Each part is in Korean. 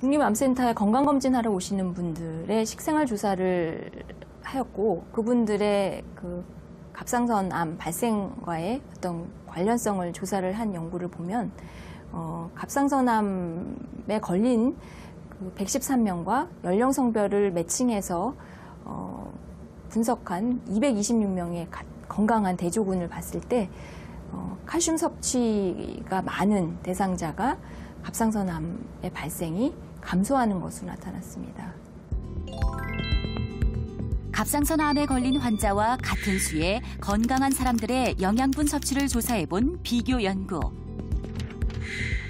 국립암센터에 건강검진하러 오시는 분들의 식생활 조사를 하였고 그분들의 그 갑상선암 발생과의 어떤 관련성을 조사를 한 연구를 보면 갑상선암에 걸린 그 113명과 연령 성별을 매칭해서 분석한 226명의 건강한 대조군을 봤을 때 칼슘 섭취가 많은 대상자가 갑상선암의 발생이 감소하는 것으로 나타났습니다. 갑상선암에 걸린 환자와 같은 수의 건강한 사람들의 영양분 섭취를 조사해본 비교 연구.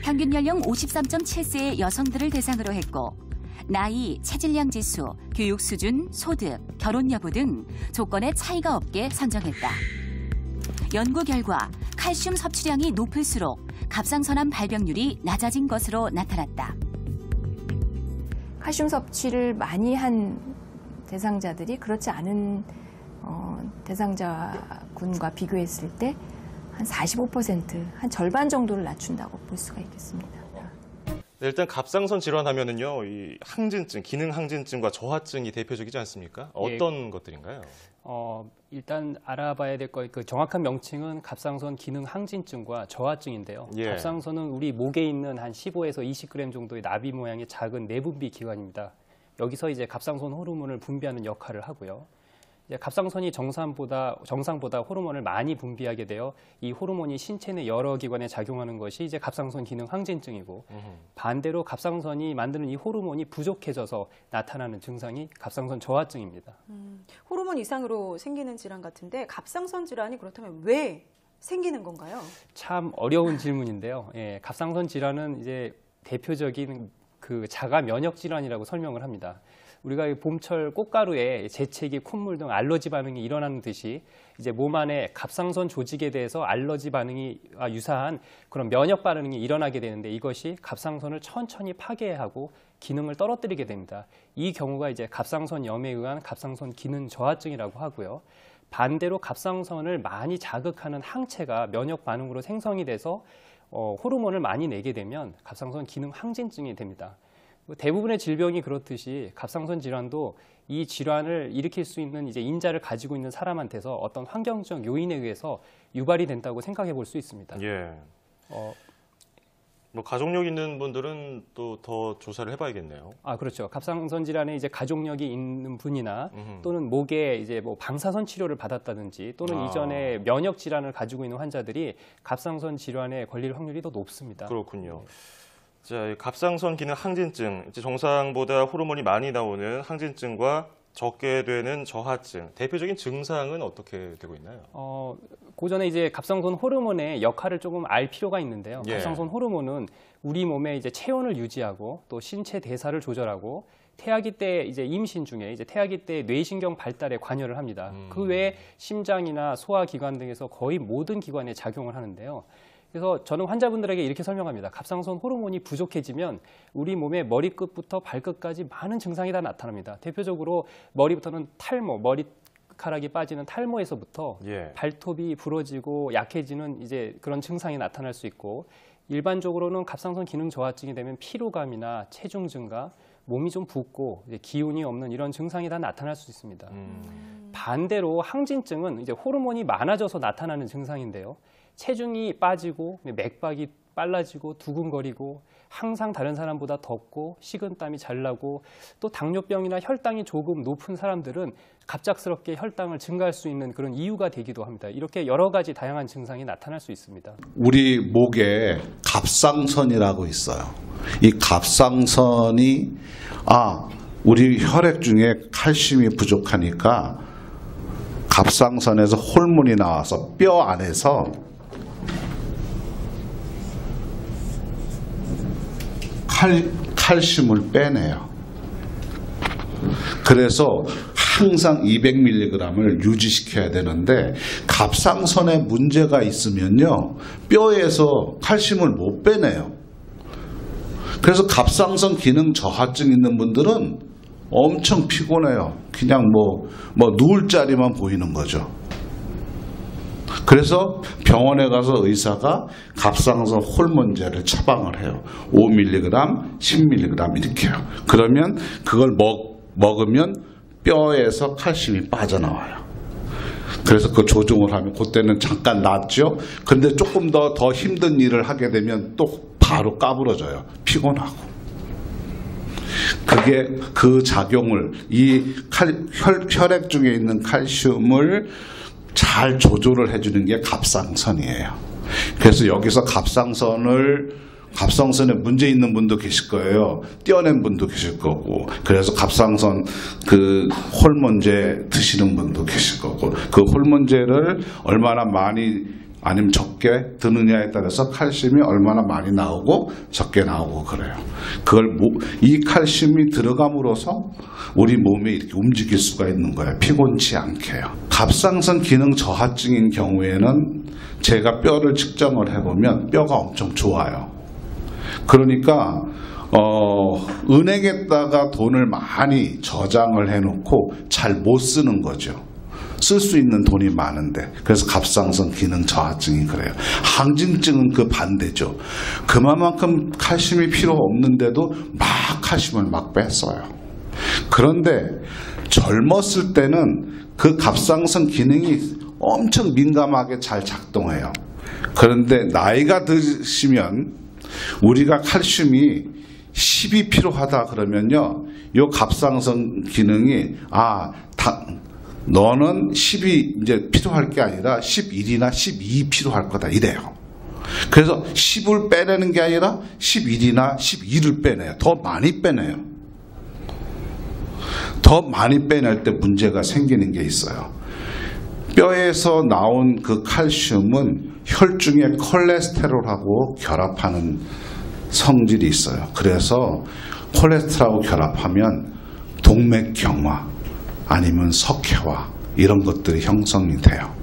평균 연령 53.7세의 여성들을 대상으로 했고 나이, 체질량 지수, 교육 수준, 소득, 결혼 여부 등 조건에 차이가 없게 선정했다. 연구 결과 칼슘 섭취량이 높을수록 갑상선암 발병률이 낮아진 것으로 나타났다. 칼슘 섭취를 많이 한 대상자들이 그렇지 않은 대상자군과 비교했을 때 한 45%, 한 절반 정도를 낮춘다고 볼 수가 있겠습니다. 네, 일단 갑상선 질환하면은요, 이 항진증, 기능 항진증과 저하증이 대표적이지 않습니까? 어떤 것들인가요? 일단 알아봐야 될 거, 그 정확한 명칭은 갑상선 기능 항진증과 저하증인데요. 예. 갑상선은 우리 목에 있는 한 15에서 20g 정도의 나비 모양의 작은 내분비 기관입니다. 여기서 이제 갑상선 호르몬을 분비하는 역할을 하고요. 이제 갑상선이 정상보다 호르몬을 많이 분비하게 되어 이 호르몬이 신체 내 여러 기관에 작용하는 것이 이제 갑상선 기능 항진증이고 반대로 갑상선이 만드는 이 호르몬이 부족해져서 나타나는 증상이 갑상선 저하증입니다. 호르몬 이상으로 생기는 질환 같은데 갑상선 질환이 그렇다면 왜 생기는 건가요? 참 어려운 질문인데요. 예, 갑상선 질환은 이제 대표적인 그 자가 면역 질환이라고 설명을 합니다. 우리가 봄철 꽃가루에 재채기, 콧물 등 알러지 반응이 일어나는 듯이 이제 몸 안에 갑상선 조직에 대해서 알러지 반응이 유사한 그런 면역 반응이 일어나게 되는데 이것이 갑상선을 천천히 파괴하고 기능을 떨어뜨리게 됩니다. 이 경우가 이제 갑상선염에 의한 갑상선 기능 저하증이라고 하고요. 반대로 갑상선을 많이 자극하는 항체가 면역 반응으로 생성이 돼서 호르몬을 많이 내게 되면 갑상선 기능 항진증이 됩니다. 대부분의 질병이 그렇듯이 갑상선 질환도 이 질환을 일으킬 수 있는 이제 인자를 가지고 있는 사람한테서 어떤 환경적 요인에 의해서 유발이 된다고 생각해 볼 수 있습니다. 예. 뭐 가족력 있는 분들은 또 더 조사를 해봐야겠네요. 그렇죠. 갑상선 질환에 이제 가족력이 있는 분이나 또는 목에 이제 뭐 방사선 치료를 받았다든지 또는 이전에 면역 질환을 가지고 있는 환자들이 갑상선 질환에 걸릴 확률이 더 높습니다. 그렇군요. 자, 갑상선 기능 항진증, 이제 정상보다 호르몬이 많이 나오는 항진증과 적게 되는 저하증, 대표적인 증상은 어떻게 되고 있나요? 그 전에 이제 갑상선 호르몬의 역할을 조금 알 필요가 있는데요. 예. 갑상선 호르몬은 우리 몸의 이제 체온을 유지하고 또 신체 대사를 조절하고 태아기 때 이제 임신 중에 이제 태아기 때 뇌신경 발달에 관여를 합니다. 그 외에 심장이나 소화기관 등에서 거의 모든 기관에 작용을 하는데요. 그래서 저는 환자분들에게 이렇게 설명합니다. 갑상선 호르몬이 부족해지면 우리 몸의 머리끝부터 발끝까지 많은 증상이 다 나타납니다. 대표적으로 머리부터는 탈모, 머리카락이 빠지는 탈모에서부터 발톱이 부러지고 약해지는 이제 그런 증상이 나타날 수 있고 일반적으로는 갑상선 기능 저하증이 되면 피로감이나 체중 증가, 몸이 좀 붓고 이제 기운이 없는 이런 증상이 다 나타날 수 있습니다. 반대로 항진증은 이제 호르몬이 많아져서 나타나는 증상인데요. 체중이 빠지고 맥박이 빨라지고 두근거리고 항상 다른 사람보다 덥고 식은땀이 잘 나고 또 당뇨병이나 혈당이 조금 높은 사람들은 갑작스럽게 혈당을 증가할 수 있는 그런 이유가 되기도 합니다. 이렇게 여러 가지 다양한 증상이 나타날 수 있습니다. 우리 목에 갑상선이라고 있어요. 이 갑상선이 우리 혈액 중에 칼슘이 부족하니까 갑상선에서 호르몬이 나와서 뼈 안에서 칼슘을 빼내요. 그래서 항상 200mg을 유지시켜야 되는데 갑상선에 문제가 있으면요 뼈에서 칼슘을 못 빼내요. 그래서 갑상선 기능 저하증 있는 분들은 엄청 피곤해요. 그냥 뭐 누울 자리만 보이는 거죠. 그래서 병원에 가서 의사가 갑상선 호르몬제를 처방을 해요. 5mg, 10mg 이렇게요. 그러면 그걸 먹으면 뼈에서 칼슘이 빠져나와요. 그래서 그 조종을 하면 그때는 잠깐 낫죠. 근데 조금 더 힘든 일을 하게 되면 또 바로 까부러져요. 피곤하고. 그게 그 작용을 혈액 중에 있는 칼슘을 잘 조절을 해주는 게 갑상선이에요. 그래서 여기서 갑상선에 문제 있는 분도 계실 거예요. 떼어낸 분도 계실 거고. 그래서 갑상선 그 호르몬제 드시는 분도 계실 거고. 그 호르몬제를 얼마나 많이 아니면 적게 드느냐에 따라서 칼슘이 얼마나 많이 나오고 적게 나오고 그래요. 이 칼슘이 들어감으로써 우리 몸에 이렇게 움직일 수가 있는 거예요. 피곤치 않게요. 갑상선 기능 저하증인 경우에는 제가 뼈를 측정을 해보면 뼈가 엄청 좋아요. 그러니까 은행에다가 돈을 많이 저장을 해놓고 잘 못 쓰는 거죠. 쓸 수 있는 돈이 많은데. 그래서 갑상선 기능 저하증이 그래요. 항진증은 그 반대죠. 그만큼 칼슘이 필요 없는데도 막 칼슘을 막 뺐어요. 그런데 젊었을 때는 그 갑상선 기능이 엄청 민감하게 잘 작동해요. 그런데 나이가 드시면 우리가 칼슘이 10이 필요하다 그러면요, 요 갑상선 기능이 너는 10이 이제 필요할 게 아니라 11이나 12 필요할 거다 이래요. 그래서 10을 빼내는 게 아니라 11이나 12를 빼내요. 더 많이 빼내요. 더 많이 빼낼 때 문제가 생기는 게 있어요. 뼈에서 나온 그 칼슘은 혈중의 콜레스테롤하고 결합하는 성질이 있어요. 그래서 콜레스테롤하고 결합하면 동맥경화 아니면 석회화 이런 것들이 형성이 돼요.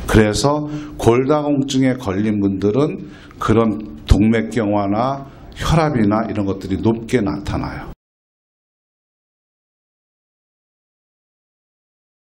그래서 골다공증에 걸린 분들은 그런 동맥경화나 혈압이나 이런 것들이 높게 나타나요.